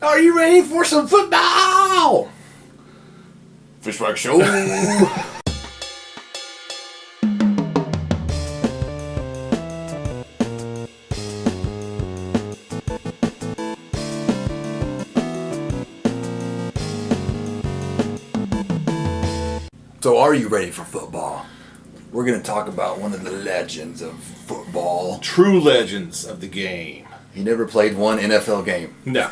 Are you ready for some football? Fishwax Show. So are you ready for football? We're going to talk about one of the legends of football. True legends of the game. He never played one NFL game. No.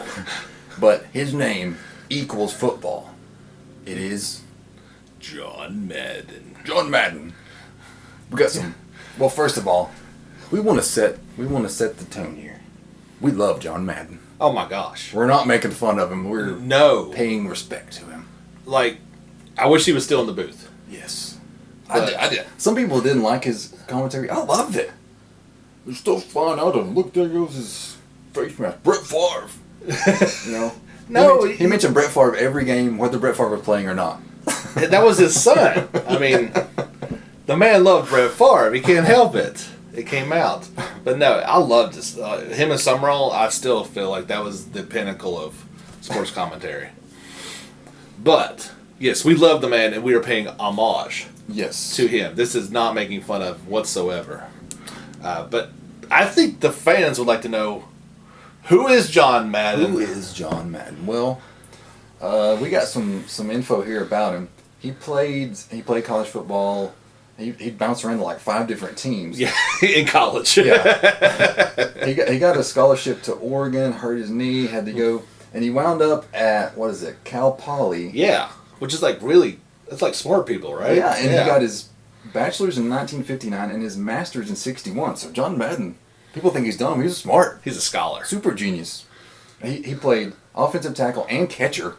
But his name equals football. It is John Madden. John Madden. We got some. Well, first of all, we want to set the tone here. We love John Madden. Oh my gosh. We're not making fun of him. We're paying respect to him. Like, I wish he was still in the booth. Yes. I did. Some people didn't like his commentary. I loved it. There's stuff flying out of him. Look, there goes his face mask. Brett Favre. You know? No. He mentioned Brett Favre every game, whether Brett Favre was playing or not. That was his son. I mean, the man loved Brett Favre. He can't help it. It came out. But no, I loved this. Him and Summerall, I still feel like that was the pinnacle of sports commentary. But, yes, we love the man, and we are paying homage to him. This is not making fun of whatsoever. But I think the fans would like to know, who is John Madden? Who is John Madden? Well, we got some info here about him. He played college football. He bounced around to like 5 different teams. Yeah, in college. Yeah. He got a scholarship to Oregon, hurt his knee, had to go, and he wound up at, Cal Poly. Yeah, which is like really, it's like smart people, right? Yeah, and he got his bachelor's in 1959 and his master's in 61. So John Madden, people think he's dumb. He's smart. He's a scholar. Super genius. He played offensive tackle and catcher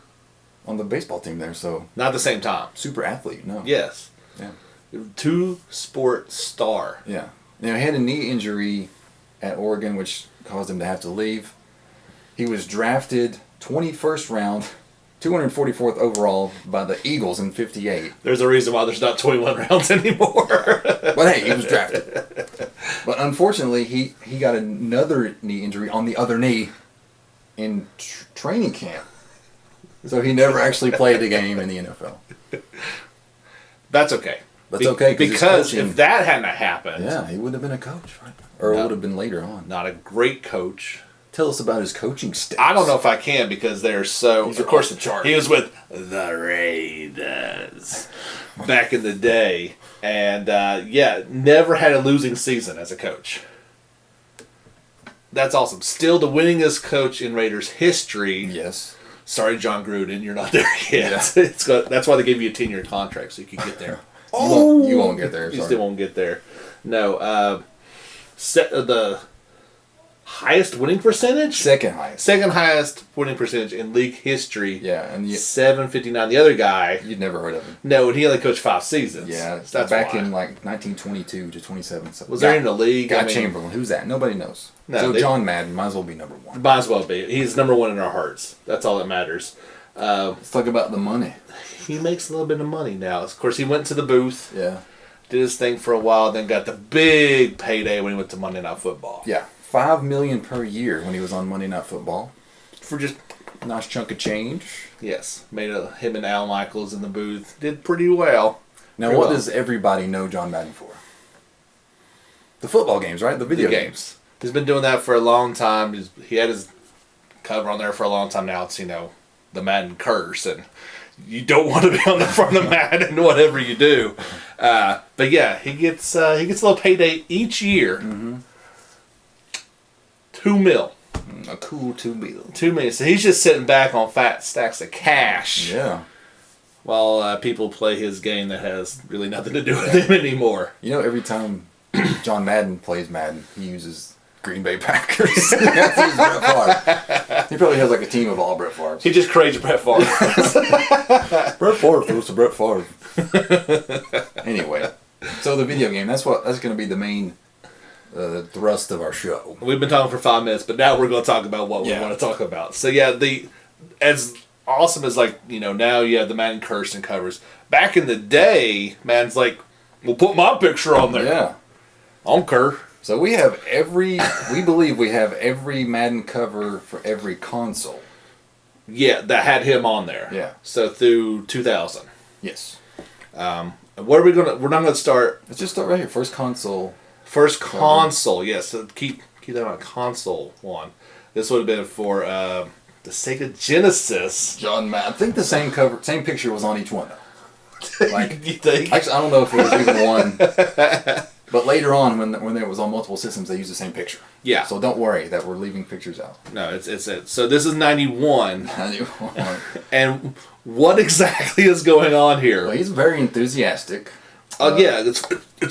on the baseball team there. So not at the same time. Super athlete. No. Yes. Yeah. 2-sport star. Yeah. Now, he had a knee injury at Oregon, which caused him to have to leave. He was drafted 21st round, 244th overall by the Eagles in 58. There's a reason why there's not 21 rounds anymore. But hey, he was drafted. But unfortunately, he got another knee injury on the other knee in training camp. So he never actually played a game in the NFL. That's okay. That's okay. Because if that hadn't happened... Yeah, he would have been a coach, right? Or it would have been later on. Not a great coach. Tell us about his coaching stats. I don't know if I can because they're so... Of course, the chart. He was with the Raiders back in the day. And, never had a losing season as a coach. That's awesome. Still the winningest coach in Raiders history. Yes. Sorry, John Gruden, you're not there yet. Yeah. That's why they gave you a 10-year contract, so you could get there. You won't get there. You still won't get there. No. The highest winning percentage? Second highest. Second highest winning percentage in league history. Yeah. And 759. The other guy... You'd never heard of him. No, and he only coached 5 seasons. Yeah. That's back why. in like 1922 to 27. So was there in the league? Guy Chamberlain. Who's that? Nobody knows. No, so John Madden might as well be number 1. Might as well be. He's number 1 in our hearts. That's all that matters. Let's talk about the money. He makes a little bit of money now. Of course, he went to the booth. Yeah. Did his thing for a while, then got the big payday when he went to Monday Night Football. Yeah. $5 million per year when he was on Monday Night Football. For just a nice chunk of change. Yes. Made him and Al Michaels in the booth. Did pretty well. Now, what does everybody know John Madden for? The football games, right? The video games. He's been doing that for a long time. He had his cover on there for a long time now. It's, the Madden curse, and you don't want to be on the front of Madden, whatever you do. But yeah, he gets a little payday each year. Mm-hmm. $2 million. A cool $2 million. $2 million. So he's just sitting back on fat stacks of cash. Yeah. While people play his game that has really nothing to do with him anymore. Every time John Madden plays Madden, he uses Green Bay Packers. That's his Brett Favre. He probably has like a team of all Brett Favres. He just creates Brett Favre. Brett Favre goes to Brett Favre. Anyway, so the video game, that's going to be the main thrust of our show. We've been talking for 5 minutes, but now we're going to talk about what we want to talk about. So yeah, as awesome as now you have the Madden curse and covers. Back in the day, Madden's like, we'll put my picture on there. Yeah. I don't care. So we believe we have every Madden cover for every console. Yeah, that had him on there. Yeah. So through 2000. Yes. What are we gonna? We're not gonna start. Let's just start right here. First console. First console. Yes. So keep that on console one. This would have been for the Sega Genesis. John Madden. I think the same picture was on each one though. Like, you think? Actually, I don't know if it was even one. But later on, when it was on multiple systems, they used the same picture. Yeah. So don't worry that we're leaving pictures out. No, it's it. So this is 91. 91. And what exactly is going on here? Well, he's very enthusiastic. Yeah, it's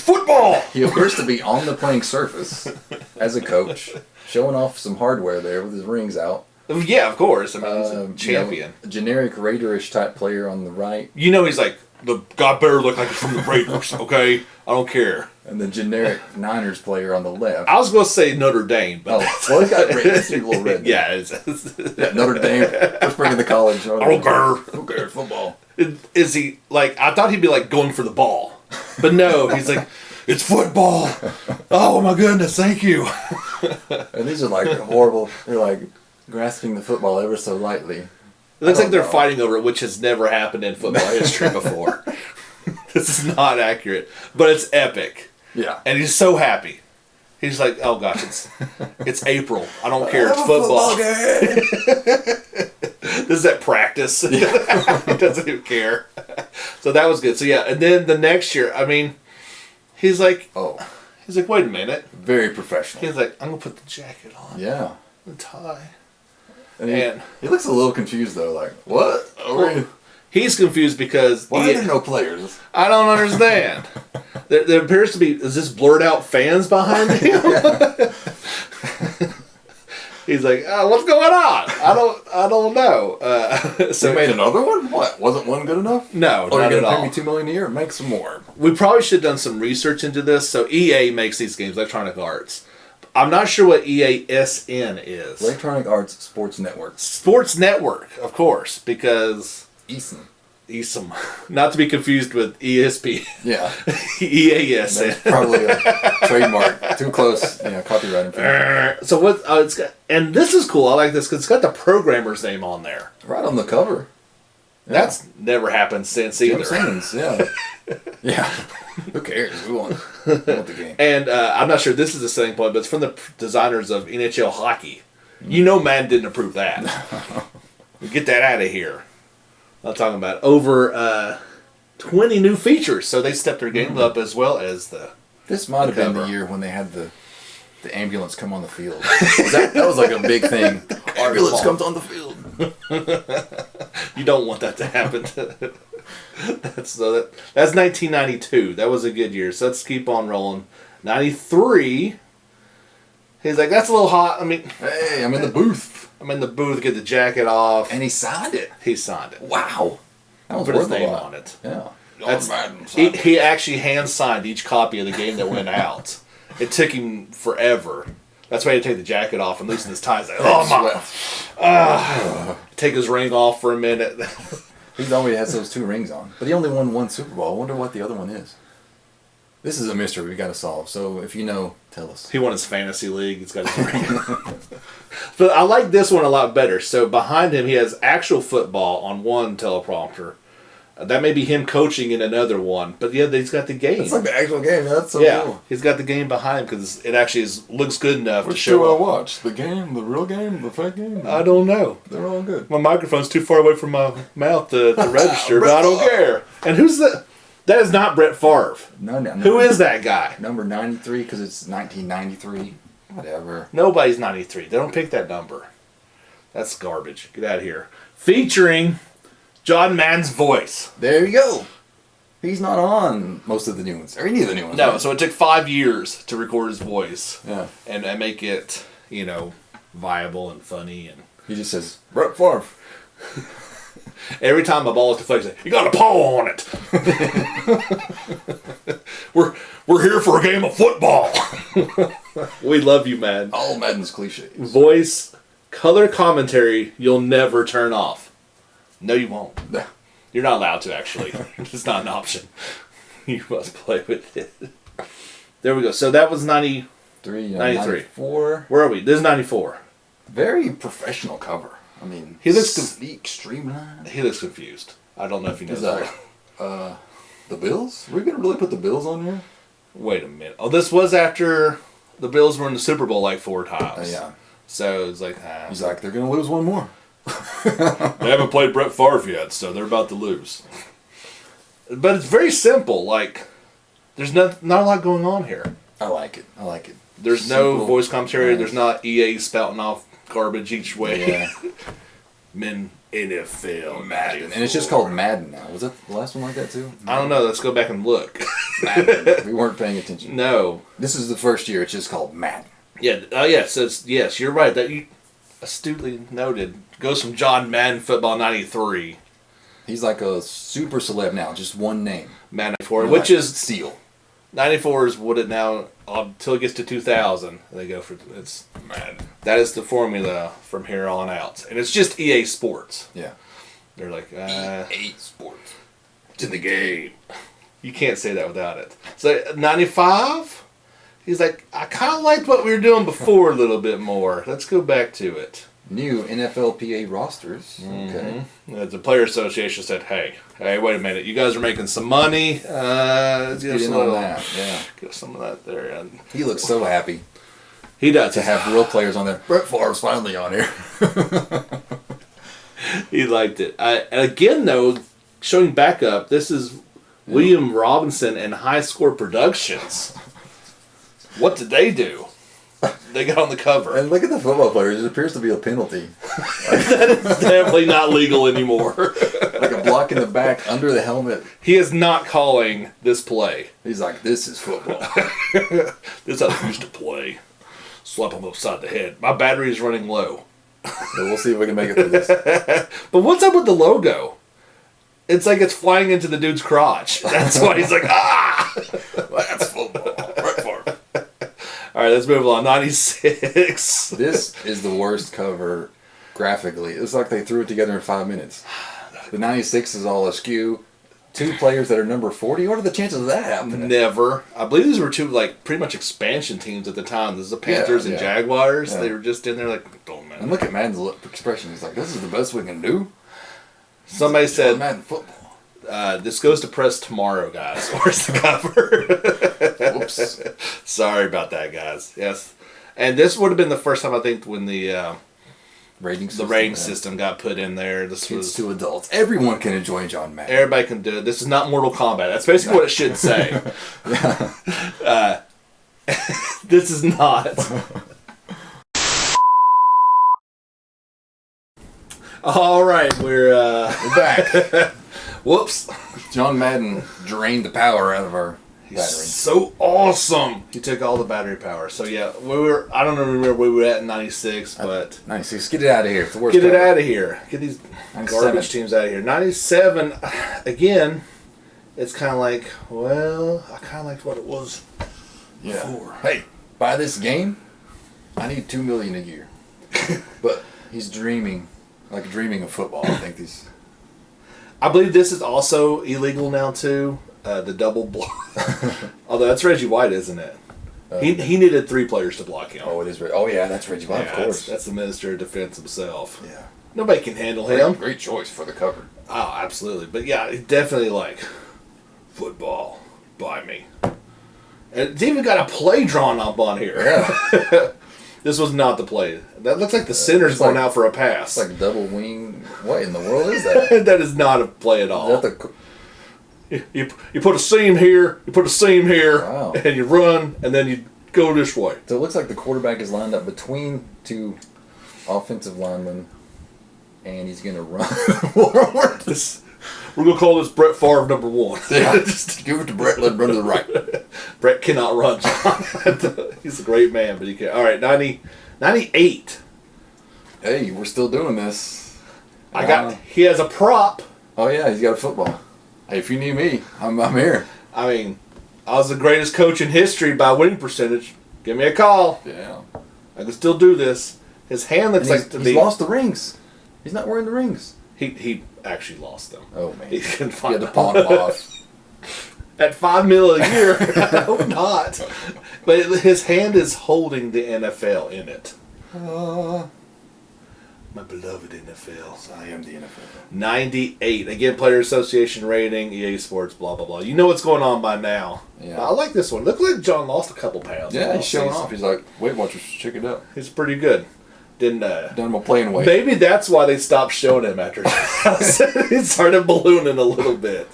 football. He appears to be on the playing surface as a coach, showing off some hardware there with his rings out. Yeah, of course. I mean, he's a champion. You know, a generic Raiderish type player on the right. You know, he's like, the guy better look like he's from the Raiders, okay? I don't care. And the generic Niners player on the left. I was going to say Notre Dame, but well, he's got red. It's a little red. Yeah, yeah, Notre Dame. First bring in the college. I don't care. Who cares? Football. Is he like? I thought he'd be like going for the ball, but no, he's like, it's football. Oh my goodness, thank you. And these are like horrible. They're like grasping the football ever so lightly. It looks like they're fighting over it, which has never happened in football history before. This is not accurate, but it's epic. Yeah. And he's so happy. He's like, oh gosh, it's April. I don't care. It's football. This is at practice. Yeah. He doesn't even care. So that was good. So yeah, and then the next year, I mean, he's like, wait a minute. Very professional. He's like, I'm gonna put the jacket on. Yeah. The tie. And he looks a little confused though, like, what? He's confused because why are there no players? I don't understand. There appears to be, is this blurred out fans behind him? He's like, what's going on? I don't know. So you made another one? What? Wasn't one good enough? No, not at all. You're gonna pay me $2 million a year? Make some more. We probably should have done some research into this. So EA makes these games, Electronic Arts. I'm not sure what EASN is. Electronic Arts Sports Network. Sports Network, of course, because ESN. Not to be confused with ESP. Yeah. EASN. That's probably a trademark. Too close. Copyright infringement. So what? It's got, and this is cool. I like this because it's got the programmer's name on there. Right on the cover. Yeah. That's never happened since either. Yeah. Yeah. Who cares? We want the game. And I'm not sure this is the selling point, but it's from the designers of NHL hockey. You know, Madden didn't approve that. Get that out of here. I'm talking about over 20 new features, so they stepped their game up as well as the. This might have been the year when they had the ambulance come on the field. That was like a big thing. Ambulance comes on the field. You don't want that to happen. That's 1992. That was a good year. So let's keep on rolling. 93. He's like, that's a little hot. I mean, hey, I'm in the booth. Get the jacket off. And he signed it. Wow. That was put worth his name a lot. on it. Yeah. He actually hand signed each copy of the game that went out. It took him forever. That's why he had to take the jacket off and loosen his ties. Like, take his ring off for a minute. He always has those 2 rings on. But he only won 1 Super Bowl. I wonder what the other one is. This is a mystery we got to solve. So if you know, tell us. He won his fantasy league. He's got his ring. But I like this one a lot better. So behind him, he has actual football on one teleprompter. That may be him coaching in another one. But yeah, he's got the game. It's like the actual game. That's so cool. He's got the game behind him because it actually looks good enough to show. Which do I watch? The game, the real game, the fake game? I don't know. They're all good. My microphone's too far away from my mouth to register, but I don't care. And who's that? That is not Brett Favre. No. Who is that guy? Number 93 because it's 1993. Whatever. Nobody's 93. They don't pick that number. That's garbage. Get out of here. Featuring John Madden's voice. There you go. He's not on most of the new ones. Or any of the new ones. No, right? so it took 5 years to record his voice. Yeah. And make it, viable and funny. And he just says, Brett Favre. Every time a ball is deflected, you got a paw on it. We're here for a game of football. We love you, Madden. All Madden's cliches. Voice, color commentary, you'll never turn off. No, you won't. You're not allowed to, actually. It's not an option. You must play with it. There we go. So that was 93. 94. Where are we? This is 94. Very professional cover. I mean, he looks sleek, streamlined. He looks confused. I don't know if he knows that. The Bills? Are we gonna really put the Bills on here? Wait a minute. Oh, this was after the Bills were in the Super Bowl like 4 times. Yeah. So it's like, he's like, they're gonna lose one more. They haven't played Brett Favre yet, so they're about to lose. But it's very simple. Like, there's not a lot going on here. I like it. There's no voice commentary. Nice. There's not EA spouting off garbage each way. Yeah. NFL Madden. And it's just called Madden now. Was that the last one like that too? I don't know. Let's go back and look. Madden. We weren't paying attention. No. This is the first year. It's just called Madden. Yeah. Yeah. So yes, you're right. That you astutely noted. Goes from John Madden Football 93. He's like a super celeb now. Just one name. Madden 94, which is Steel. 94 is what it now until it gets to 2000. They go for it's Madden. That is the formula from here on out, and it's just EA Sports. Yeah. They're like EA Sports. It's in the game. You can't say that without it. So 95. He's like, I kind of liked what we were doing before a little bit more. Let's go back to it. New NFLPA rosters. Okay. The Player Association said, hey, wait a minute. You guys are making some money. Let's get some of that. Yeah. Get some of that there. And he looks so happy. He does. To have real players on there. Brett Favre's finally on here. He liked it. And again, though, showing back up, this is William Robinson and High Score Productions. What did they do? They got on the cover. And look at the football players. It appears to be a penalty. That is definitely not legal anymore. Like a block in the back under the helmet. He is not calling this play. He's like, this is football. This is how they used to play. Slap him upside the head. My battery is running low. So we'll see if we can make it through this. But what's up with the logo? It's like it's flying into the dude's crotch. That's why he's like, ah! That's football. Brett Favre. All right, let's move on. 96. This is the worst cover graphically. It's like they threw it together in 5 minutes. The 96 is all askew. 2 players that are number 40. What are the chances of that happening? Never. I believe these were 2 like pretty much expansion teams at the time. This is the Panthers and Jaguars. Yeah. They were just in there like, don't man. And look at Madden's expression. He's like, this is the best we can do. Somebody said, Madden football. This goes to press tomorrow, guys. Where's the cover? Whoops. Sorry about that, guys. Yes. And this would have been the first time, I think, when the rating system got put in there. This Kids was to adults. Everyone can enjoy John Madden. Everybody can do it. This is not Mortal Kombat. That's basically what it should say. This is not. All right, we're back. Whoops. John Madden drained the power out of our battery. So awesome. He took all the battery power. So yeah, I don't remember where we were at in 96, but 96. Get it out of here. It's the worst. Get it out of here. Get these garbage teams out of here. 97 again. It's kind of like, well, I kind of liked what it was before. Hey, buy this game. I need $2 million a year. But he's dreaming of football. I think these. I believe this is also illegal now too. The double block. Although that's Reggie White, isn't it? He needed 3 players to block him. Oh, it is. Oh yeah, that's Reggie White. Yeah, of course. That's the Minister of Defense himself. Yeah. Nobody can handle him. Great choice for the cover. Oh, absolutely. But yeah, definitely like football by me. And it's even got a play drawn up on here. Yeah. This was not the play. That looks like the center's going out for a pass. It's like double wing. What in the world is that? That is not a play at all. Is that you put a seam here, Wow. and you run, and then you go this way. So it looks like the quarterback is lined up between 2 offensive linemen, and he's going to run forward. We're going to call this Brett Favre number 1. Yeah, just give it to Brett, let him run to the right. Brett cannot run, John. He's a great man, but he can't. All right, 98. Hey, we're still doing this. He has a prop. Oh, yeah, he's got a football. Hey, if you need me, I'm here. I mean, I was the greatest coach in history by winning percentage. Give me a call. Yeah. I can still do this. His hand looks like he's lost the rings. He's not wearing the rings. He actually lost them. Oh, man. He couldn't find He had to pawn them off. At $5 million a year, I hope not. But his hand is holding the NFL in it. My beloved NFL. I am the NFL. 98. Again, Player Association rating, EA Sports, blah, blah, blah. You know what's going on by now. Yeah. I like this one. Look like John lost a couple pounds. Yeah, he's showing off. He's like, Weight Watchers, check it out. He's pretty good. Done him a playing weight. Maybe that's why they stopped showing him after he started ballooning a little bit.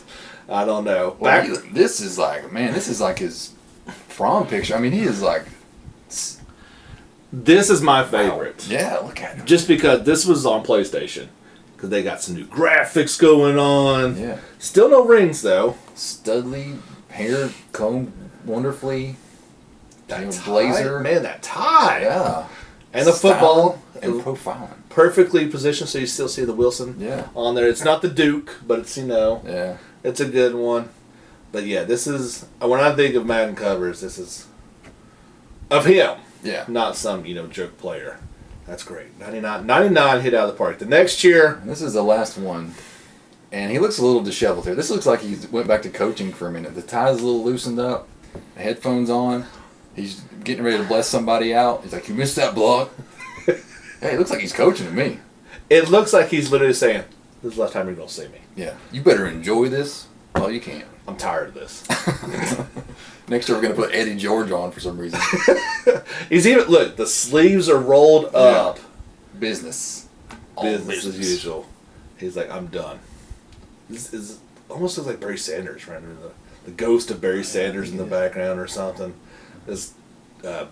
I don't know. Well, this is like his prom picture. I mean, he is like... This is my favorite. Wow. Yeah, look at him. Just because this was on PlayStation. Because they got some new graphics going on. Yeah. Still no rings, though. Studly, hair combed wonderfully. That tie, blazer. Man, that tie. Yeah. And the football. And profiling. Perfectly positioned so you still see the Wilson on there. It's not the Duke, but it's, Yeah. It's a good one. But yeah, this is... When I think of Madden covers, this is... Of him. Yeah. Not some, jerk player. That's great. 99 hit out of the park. The next year... This is the last one. And he looks a little disheveled here. This looks like he went back to coaching for a minute. The tie's a little loosened up. The headphones on. He's getting ready to bless somebody out. He's like, you missed that block. Hey, it looks like he's coaching to me. It looks like he's literally saying, this is the last time you're going to see me. Yeah. You better enjoy this while you can. I'm tired of this. Next year we're going to put Eddie George on for some reason. He's even... Look, the sleeves are rolled up. Business. Business as usual. He's like, I'm done. This is almost looks like Barry Sanders, right? The ghost of Barry Sanders in the background or something. This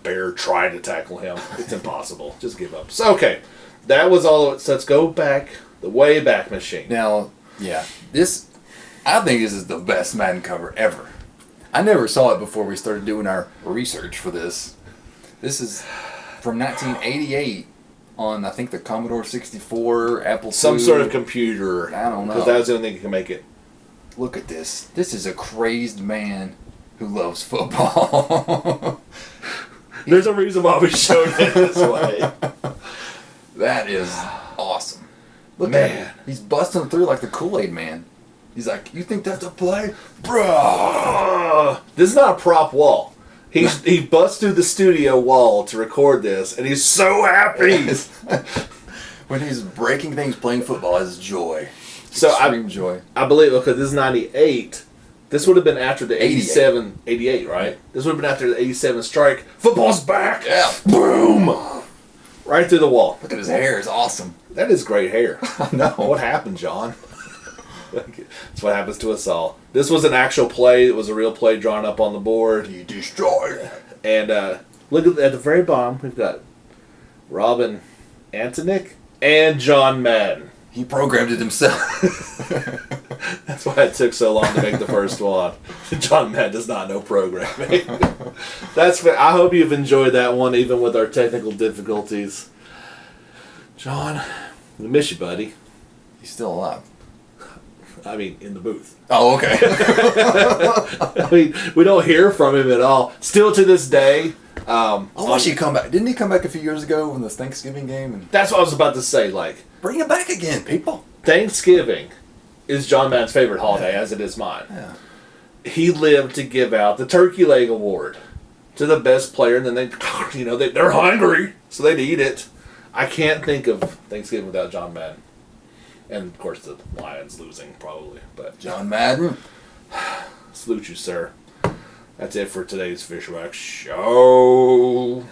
bear tried to tackle him. It's impossible. Just give up. So, okay. That was all of it. So let's go back, the way back machine. Now, I think this is the best Madden cover ever. I never saw it before we started doing our research for this. This is from 1988 on, I think, the Commodore 64, Apple II. Some sort of computer. I don't know. Because that was the only thing that can make it. Look at this. This is a crazed man who loves football. There's a reason why we showed it this way. That is awesome. Look at him. He's busting through like the Kool-Aid man. He's like, you think that's a play? Bruh! This is not a prop wall. He busts through the studio wall to record this, and he's so happy. When he's breaking things, playing football is joy. So extreme joy. I believe, because this is 98, this would have been after the 87, 88, right? This would have been after the 87 strike. Football's back! Yeah. Boom! Right through the wall. Look at his hair. It's awesome. That is great hair. I know. What happened, John? That's what happens to us all. This was an actual play. It was a real play drawn up on the board. He destroyed. And look at the very bottom. We've got Robin Antonick and John Madden. He programmed it himself. That's why it took so long to make the first one. John Madden does not know programming. That's fair. I hope you've enjoyed that one, even with our technical difficulties. John, we miss you, buddy. He's still alive. I mean, in the booth. Oh, okay. I mean, we don't hear from him at all. Still to this day. Watch he come back. Didn't he come back a few years ago in the Thanksgiving game? And that's what I was about to say. Like, bring him back again, people. Thanksgiving is John Madden's favorite holiday, as it is mine. Yeah. He lived to give out the Turkey Leg Award to the best player, and then they're hungry, so they'd eat it. I can't think of Thanksgiving without John Madden. And, of course, the Lions losing, probably. But John Madden. Salute you, sir. That's it for today's Fishwax Show.